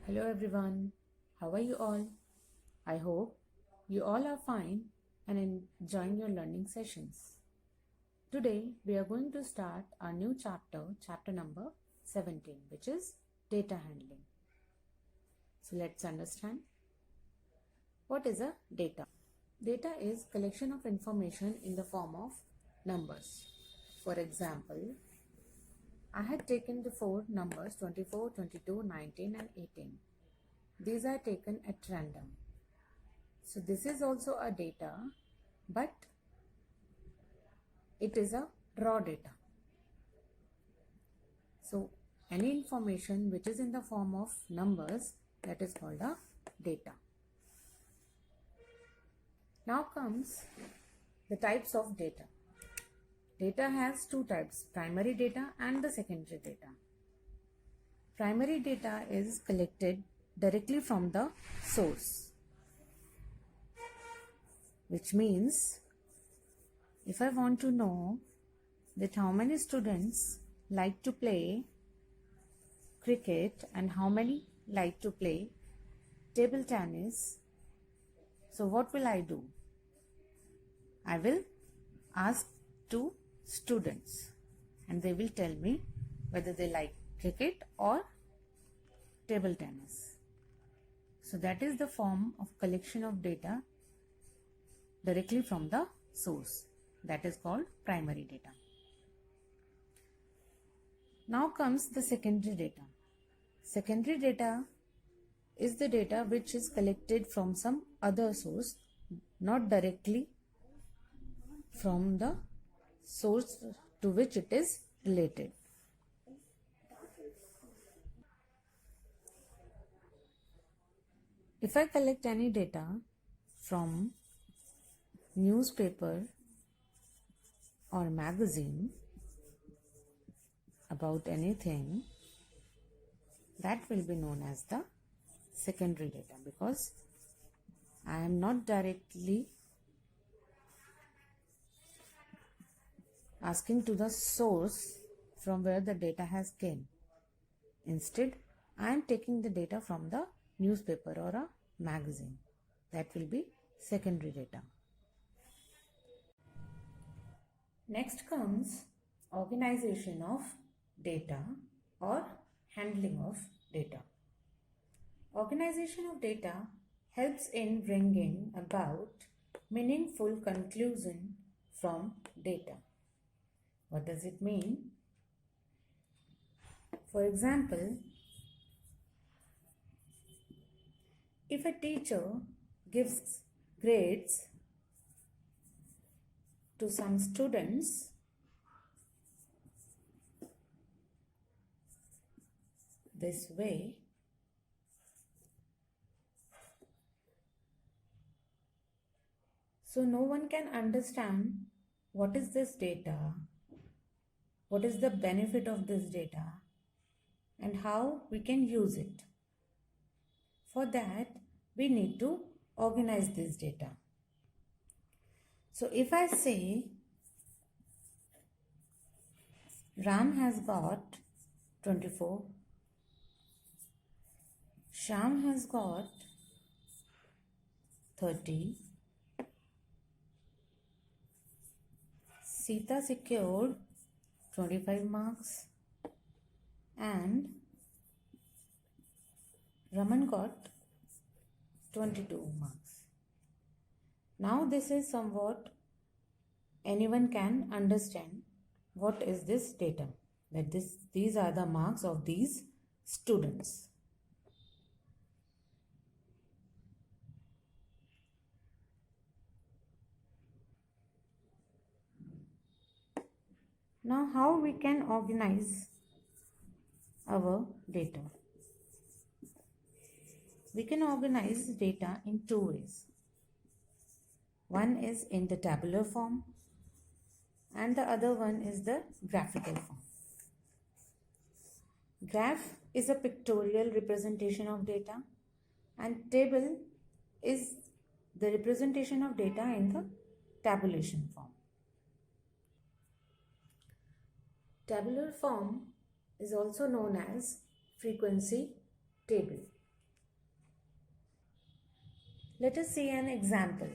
Hello everyone, how are you all? I hope you all are fine and enjoying your learning sessions. Today we are going to start our new chapter number 17, which is data handling. So let's understand what is a data. Data is collection of information in the form of numbers. For example, I had taken the four numbers 24, 22, 19 and 18. These are taken at random. So this is also a data, but it is a raw data. So any information which is in the form of numbers, that is called a data. Now comes the types of data. Data has two types, primary data and the secondary data. Primary data is collected directly from the source, which means if I want to know that how many students like to play cricket and how many like to play table tennis, so what will I do? I will ask to students and they will tell me whether they like cricket or table tennis. So that is the form of collection of data directly from the source. That is called primary data. Now comes the secondary data. Secondary data is the data which is collected from some other source, not directly from the source to which it is related. If I collect any data from newspaper or magazine about anything, that will be known as the secondary data, because I am not directly asking to the source from where the data has came. Instead, I am taking the data from the newspaper or a magazine. That will be secondary data. Next comes organization of data or handling of data. Organization of data helps in bringing about meaningful conclusion from data. What does it mean? For example, if a teacher gives grades to some students, this way, so no one can understand what is this data, what is the benefit of this data, and how we can use it. For that, we need to organize this data. So if I say Ram has got 24, Sham has got 30, Sita secured 25 marks, and Raman got 22 marks. Now this is somewhat anyone can understand what is this data, that these are the marks of these students. Now how we can organize our data? We can organize data in two ways. One is in the tabular form and the other one is the graphical form. Graph is a pictorial representation of data and table is the representation of data in the tabulation form. Tabular form is also known as frequency table. Let us see an example.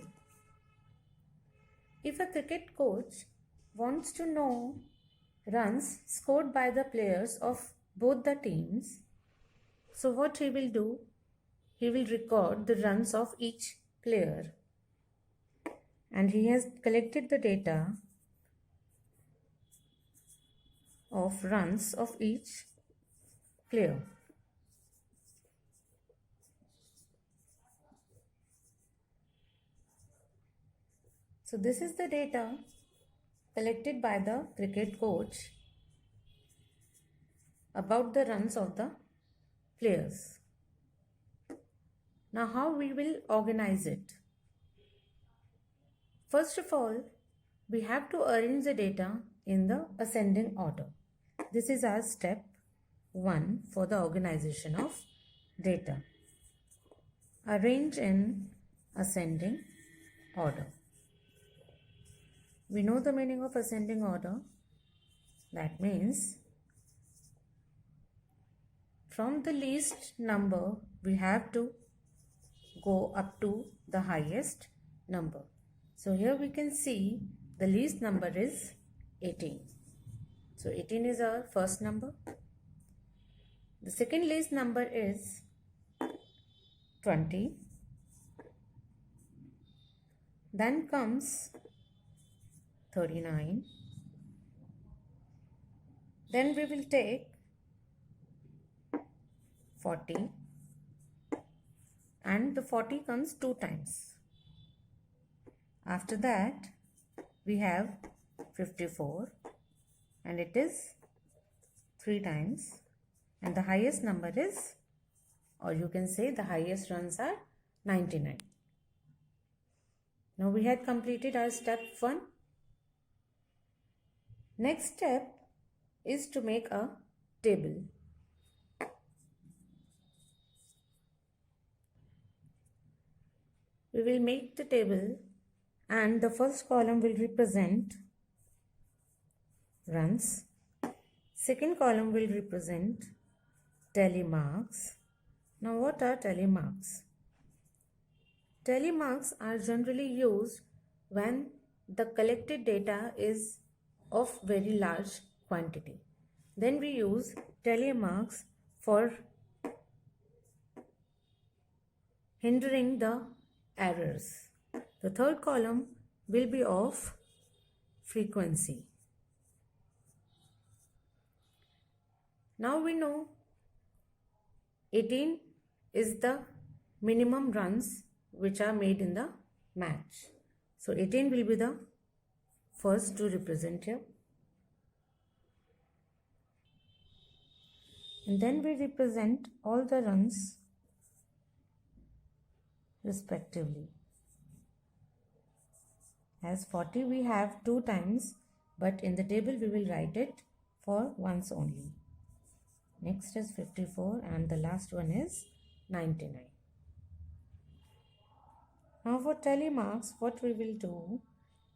If a cricket coach wants to know runs scored by the players of both the teams, so what he will do? He will record the runs of each player, and he has collected the data of runs of each player. So this is the data collected by the cricket coach about the runs of the players. Now how we will organize it? First of all, we have to arrange the data in the ascending order. This is our step 1 for the organization of data. Arrange in ascending order. We know the meaning of ascending order. That means from the least number we have to go up to the highest number. So here we can see the least number is 18. So 18 is our first number. The second least number is 20. Then comes 39. Then we will take 40, and the 40 comes 2 times. After that we have 54, and it is 3 times, and the highest number is, or you can say the highest runs are 99. Now we had completed our step 1. Next step is to make a table. We will make the table, and the first column will represent runs. Second column will represent tally marks. Now what are tally marks? Tally marks are generally used when the collected data is of very large quantity. Then we use tally marks for hindering the errors. The third column will be of frequency. Now we know 18 is the minimum runs which are made in the match. So 18 will be the first to represent here. And then we represent all the runs respectively. As 40 we have 2 times, but in the table we will write it for once only. Next is 54, and the last one is 99. Now for tally marks, what we will do,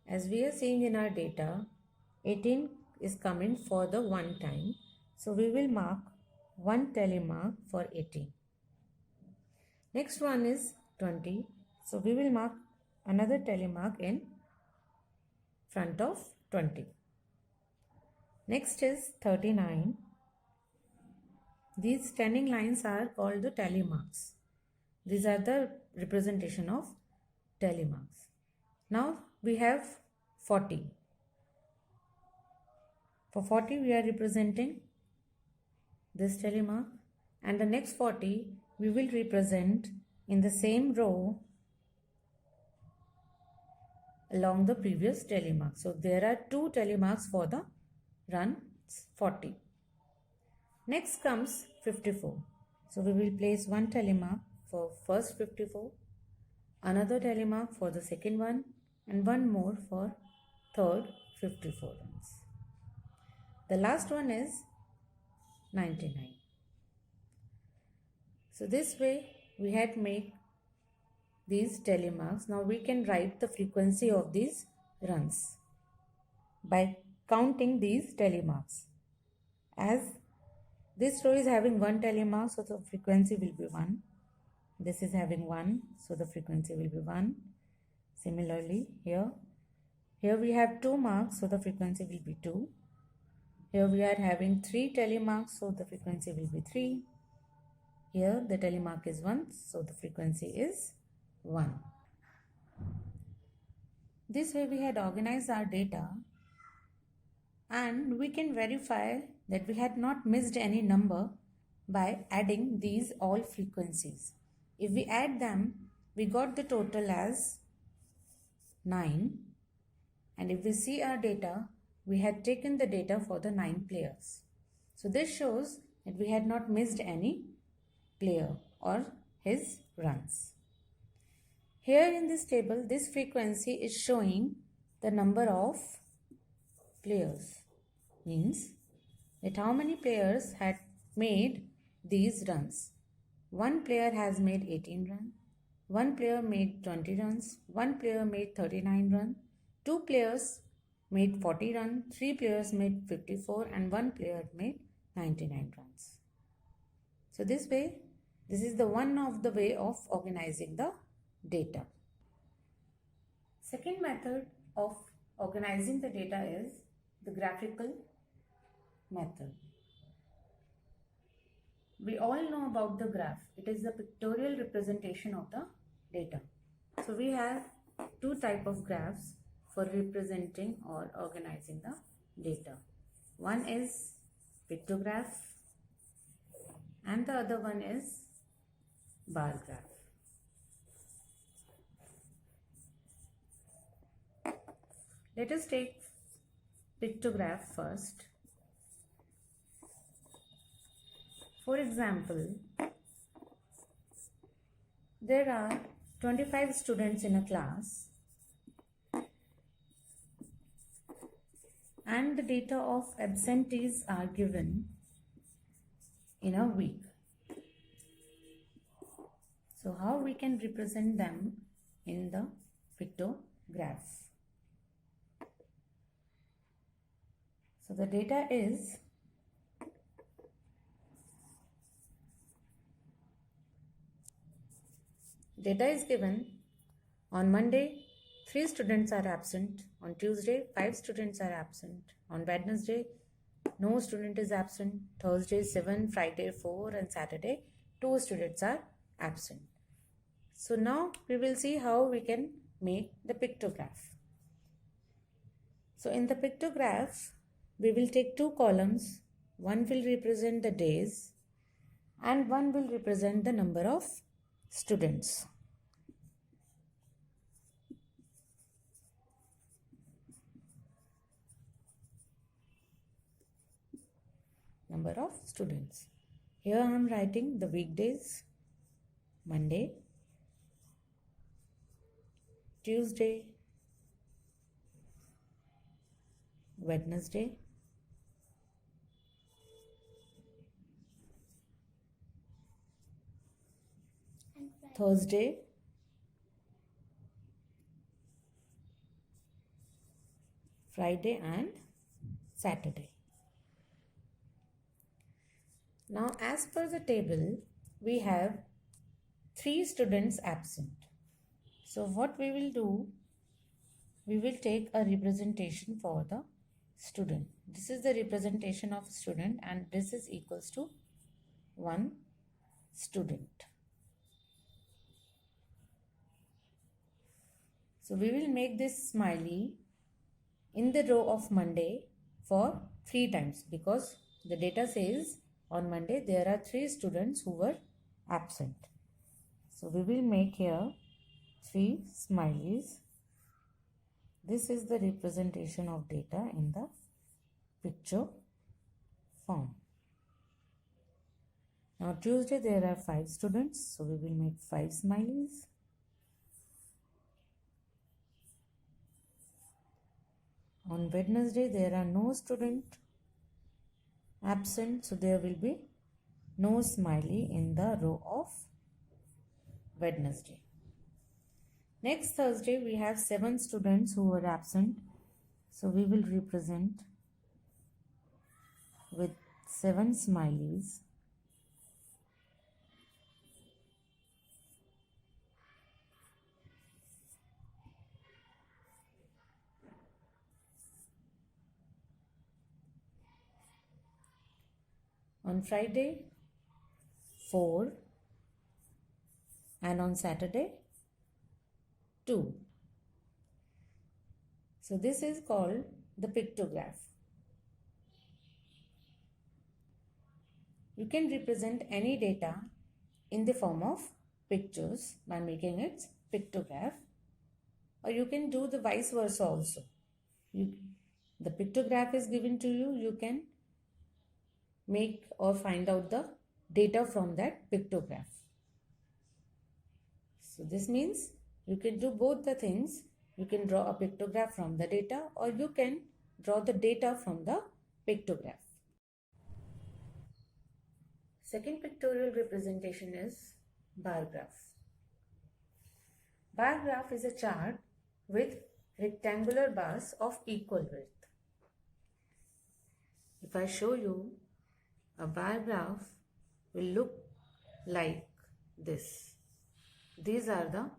as we are seeing in our data, 18 is coming for the 1 time. So we will mark 1 tally mark for 18. Next one is 20. So we will mark another tally mark in front of 20. Next is 39. These standing lines are called the tally marks. These are the representation of tally marks. Now we have 40. For 40 we are representing this tally mark, and the next 40 we will represent in the same row along the previous tally mark. So there are 2 tally marks for the run 40. Next comes 54. So we will place 1 tally mark for first 54, another tally mark for the second one, and one more for third 54 runs. The last one is 99. So this way we had made these tally marks. Now we can write the frequency of these runs by counting these tally marks. As this row is having 1 tally mark, so the frequency will be 1. this is having 1, so the frequency will be 1. Similarly, here we have 2 marks, so the frequency will be 2. Here we are having 3 telemarks, so the frequency will be 3. Here the telemark is 1, so the frequency is 1. This way we had organized our data, and we can verify that we had not missed any number by adding these all frequencies. If we add them, we got the total as 9, and if we see our data, we had taken the data for the 9 players. So this shows that we had not missed any player or his runs. Here in this table, this frequency is showing the number of players, means that how many players had made these runs. One player has made 18 runs, one player made 20 runs, one player made 39 runs, two players made 40 runs, three players made 54, and one player made 99 runs. So this way, this is the one of the way of organizing the data. Second method of organizing the data is the graphical method. We all know about the graph. It is the pictorial representation of the data. So we have two types of graphs for representing or organizing the data. One is pictograph and the other one is bar graph. Let us take pictograph first. For example, there are 25 students in a class and the data of absentees are given in a week. So how we can represent them in the pictograph? So the data is given on Monday 3 students are absent, on Tuesday 5 students are absent, on Wednesday no student is absent, Thursday 7, Friday 4 and Saturday 2 students are absent. So now we will see how we can make the pictograph. So in the pictograph we will take two columns. One will represent the days and one will represent the number of students. Number of students. Here I am writing the weekdays: Monday, Tuesday, Wednesday, Thursday, Friday and Saturday. Now as per the table, we have 3 students absent. So what we will do, we will take a representation for the student. This is the representation of student and this is equals to 1 student. So we will make this smiley in the row of Monday for 3 times because the data says on Monday there are 3 students who were absent. So we will make here 3 smileys. This is the representation of data in the picture form. Now Tuesday there are 5 students, so we will make 5 smileys. On Wednesday there are no student absent, so there will be no smiley in the row of Wednesday. Next Thursday we have 7 students who were absent, so we will represent with 7 smileys. On Friday, 4, and on Saturday, 2. So this is called the pictograph. You can represent any data in the form of pictures by making its pictograph, or you can do the vice versa also. The pictograph is given to you, you can make or find out the data from that pictograph. So this means you can do both the things. You can draw a pictograph from the data, or you can draw the data from the pictograph. Second pictorial representation is bar graph. Bar graph is a chart with rectangular bars of equal width. If I show you, a bar graph will look like this. These are the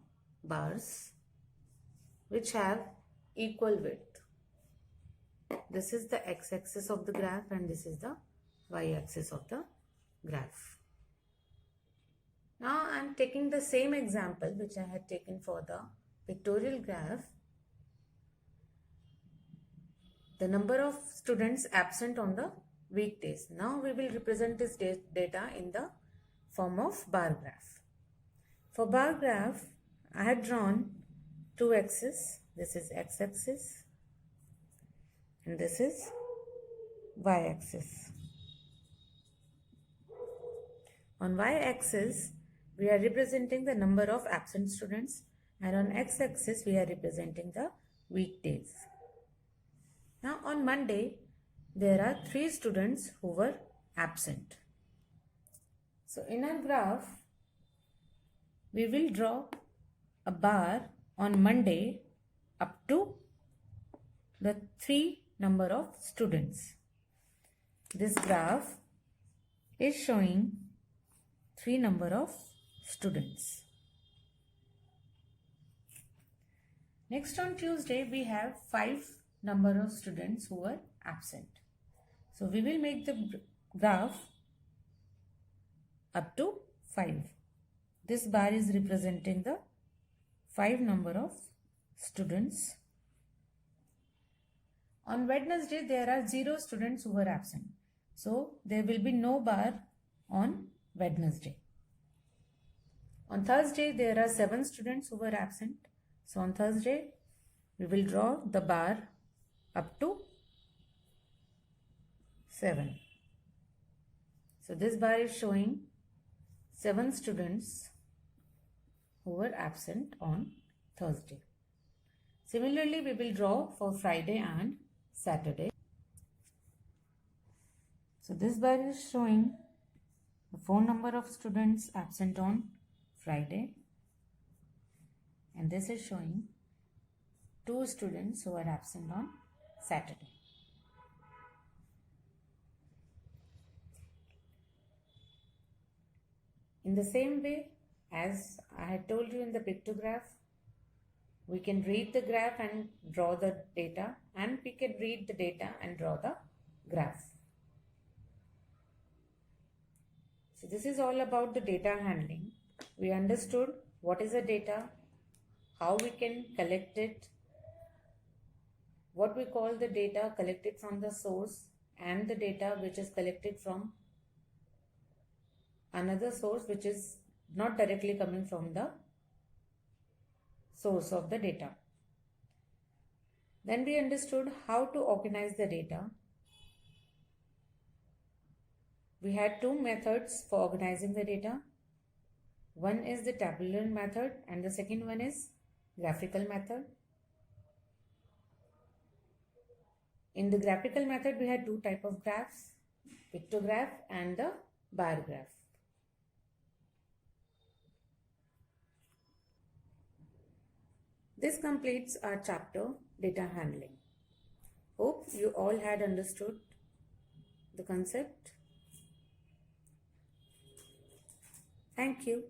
bars which have equal width. This is the x-axis of the graph and this is the y-axis of the graph. Now I am taking the same example which I had taken for the pictorial graph. The number of students absent on the weekdays. Now we will represent this data in the form of bar graph. For bar graph, I had drawn two axes. This is x-axis and this is y-axis. On y-axis, we are representing the number of absent students, and on x-axis, we are representing the weekdays. Now on Monday, there are 3 students who were absent. So in our graph, we will draw a bar on Monday up to the 3 number of students. This graph is showing 3 number of students. Next on Tuesday, we have 5 number of students who were absent. So we will make the graph up to 5. This bar is representing the 5 number of students. On Wednesday, there are 0 students who were absent. So there will be no bar on Wednesday. On Thursday, there are 7 students who were absent. So on Thursday, we will draw the bar up to 7. So this bar is showing 7 students who were absent on Thursday. Similarly, we will draw for Friday and Saturday. So this bar is showing the 4 number of students absent on Friday, and this is showing 2 students who are absent on Saturday. In the same way as I had told you in the pictograph, we can read the graph and draw the data, and we can read the data and draw the graph. So this is all about the data handling. We understood what is the data, how we can collect it, what we call the data collected from the source, and the data which is collected from another source which is not directly coming from the source of the data. Then we understood how to organize the data. We had 2 methods for organizing the data. One is the tabular method and the second one is graphical method. In the graphical method, we had 2 types of graphs, pictograph and the bar graph. This completes our chapter, data handling. Hope you all had understood the concept. Thank you.